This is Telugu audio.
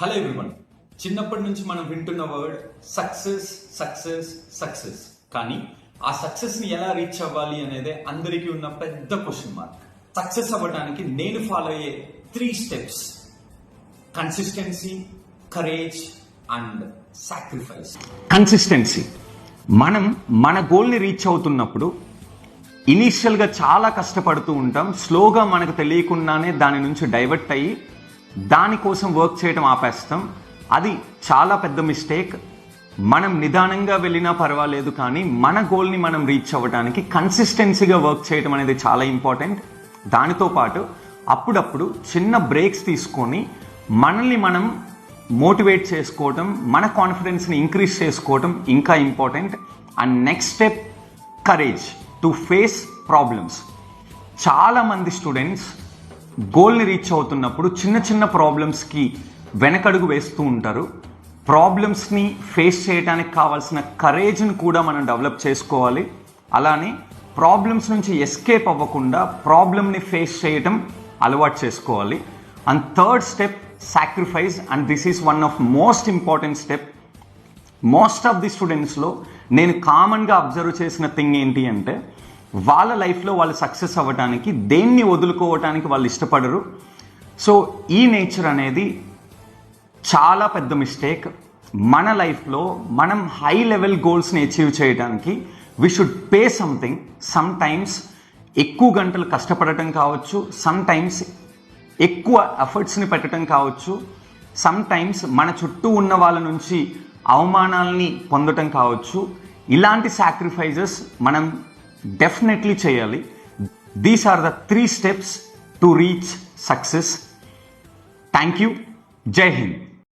Hello everyone. చిన్నప్పటి నుంచి మనం వింటున్న వర్డ్ సక్సెస్ సక్సెస్ సక్సెస్. కానీ ఆ సక్సెస్ని ఎలా రీచ్ అవ్వాలి అనేదే అందరికీ ఉన్న పెద్ద క్వశ్చన్ మార్క్. సక్సెస్ అవ్వడానికి నేను ఫాలో అయ్యే 3 steps: consistency, courage and sacrifice. Consistency. మనం మన గోల్ని రీచ్ అవుతున్నప్పుడు ఇనీషియల్గా చాలా కష్టపడుతూ ఉంటాం. స్లోగా మనకు తెలియకుండానే దాని నుంచి డైవర్ట్ అయ్యి దానికోసం వర్క్ చేయడం ఆపేస్తాం. అది చాలా పెద్ద మిస్టేక్. మనం నిదానంగా వెళ్ళినా పర్వాలేదు, కానీ మన గోల్ని మనం రీచ్ అవ్వడానికి కన్సిస్టెన్సీగా వర్క్ చేయడం అనేది చాలా ఇంపార్టెంట్. దానితో పాటు అప్పుడప్పుడు చిన్న బ్రేక్స్ తీసుకొని మనల్ని మనం మోటివేట్ చేసుకోవటం, మన కాన్ఫిడెన్స్ని ఇంక్రీజ్ చేసుకోవటం ఇంకా important. And next step, courage to face problems. చాలామంది స్టూడెంట్స్ గోల్ని రీచ్ అవుతున్నప్పుడు చిన్న చిన్న ప్రాబ్లమ్స్కి వెనకడుగు వేస్తూ ఉంటారు. ప్రాబ్లమ్స్ని ఫేస్ చేయడానికి కావాల్సిన కరేజ్ని కూడా మనం డెవలప్ చేసుకోవాలి. అలానే ప్రాబ్లమ్స్ నుంచి ఎస్కేప్ అవ్వకుండా ప్రాబ్లమ్ని ఫేస్ చేయటం అలవాటు చేసుకోవాలి. And third step, sacrifice. And this is one of most important step. Most of the స్టూడెంట్స్లో నేను కామన్గా అబ్జర్వ్ చేసిన థింగ్ ఏంటి అంటే, వాళ్ళ లైఫ్లో వాళ్ళు సక్సెస్ అవ్వడానికి దేన్ని వదులుకోవటానికి వాళ్ళు ఇష్టపడరు. సో ఈ నేచర్ అనేది చాలా పెద్ద మిస్టేక్. మన లైఫ్లో మనం హై లెవెల్ గోల్స్ని అచీవ్ చేయడానికి we should pay something. Some times ఎక్కువ గంటలు కష్టపడటం కావచ్చు, సమ్ టైమ్స్ ఎక్కువ ఎఫర్ట్స్ని పెట్టడం కావచ్చు, సమ్ టైమ్స్ మన చుట్టూ ఉన్న వాళ్ళ నుంచి అవమానాల్ని పొందటం కావచ్చు. ఇలాంటి సాక్రిఫైజెస్ మనం డెఫినెట్లీ చేయాలి. These are the 3 steps to reach success. Thank you. జై హింద్.